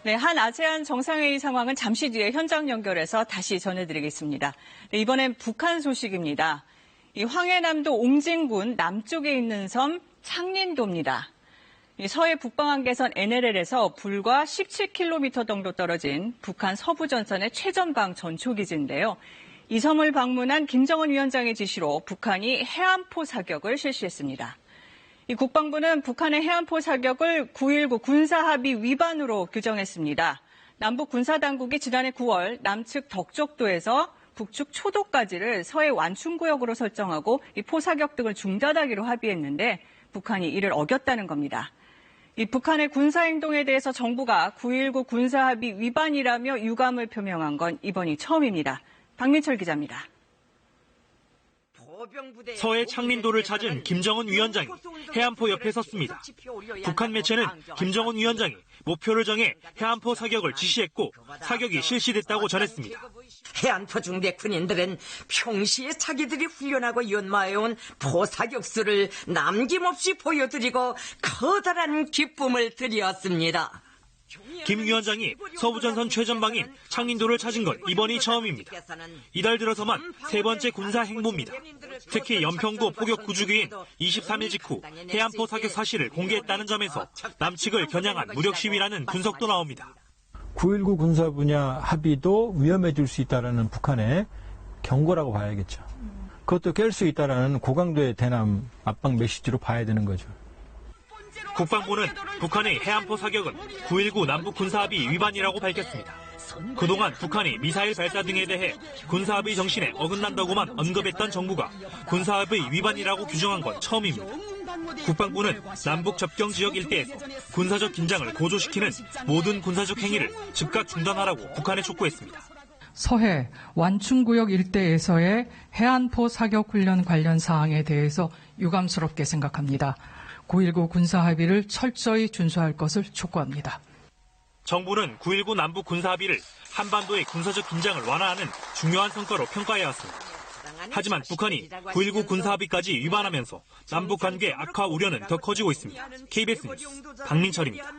네, 한 아세안 정상회의 상황은 잠시 뒤에 현장 연결해서 다시 전해드리겠습니다. 네, 이번엔 북한 소식입니다. 이 황해남도 옹진군 남쪽에 있는 섬 창린도입니다. 서해 북방한계선 NLL에서 불과 17km 정도 떨어진 북한 서부 전선의 최전방 전초기지인데요. 이 섬을 방문한 김정은 위원장의 지시로 북한이 해안포 사격을 실시했습니다. 이 국방부는 북한의 해안포 사격을 9.19 군사합의 위반으로 규정했습니다. 남북 군사당국이 지난해 9월 남측 덕적도에서 북측 초도까지를 서해 완충구역으로 설정하고 이 포사격 등을 중단하기로 합의했는데 북한이 이를 어겼다는 겁니다. 이 북한의 군사행동에 대해서 정부가 9.19 군사합의 위반이라며 유감을 표명한 건 이번이 처음입니다. 박민철 기자입니다. 서해 창린도를 찾은 김정은 위원장이 해안포 옆에 섰습니다. 북한 매체는 김정은 위원장이 목표를 정해 해안포 사격을 지시했고 사격이 실시됐다고 전했습니다. 해안포 중대 군인들은 평시에 자기들이 훈련하고 연마해온 포사격수를 남김없이 보여드리고 커다란 기쁨을 드렸습니다. 김 위원장이 서부전선 최전방인 창린도를 찾은 건 이번이 처음입니다. 이달 들어서만 세 번째 군사 행보입니다. 특히 연평도 포격 구주기인 23일 직후 해안포 사격 사실을 공개했다는 점에서 남측을 겨냥한 무력 시위라는 분석도 나옵니다. 9.19 군사 분야 합의도 위험해질 수 있다는 북한의 경고라고 봐야겠죠. 그것도 깰 수 있다는 고강도의 대남 압박 메시지로 봐야 되는 거죠. 국방부는 북한의 해안포 사격은 9.19 남북 군사합의 위반이라고 밝혔습니다. 그동안 북한이 미사일 발사 등에 대해 군사합의 정신에 어긋난다고만 언급했던 정부가 군사합의 위반이라고 규정한 건 처음입니다. 국방부는 남북 접경 지역 일대에서 군사적 긴장을 고조시키는 모든 군사적 행위를 즉각 중단하라고 북한에 촉구했습니다. 서해 완충구역 일대에서의 해안포 사격 훈련 관련 사항에 대해서 유감스럽게 생각합니다. 9.19 군사합의를 철저히 준수할 것을 촉구합니다. 정부는 9.19 남북 군사합의를 한반도의 군사적 긴장을 완화하는 중요한 성과로 평가해왔습니다. 하지만 북한이 9.19 군사합의까지 위반하면서 남북 관계 악화 우려는 더 커지고 있습니다. KBS 뉴스 박민철입니다.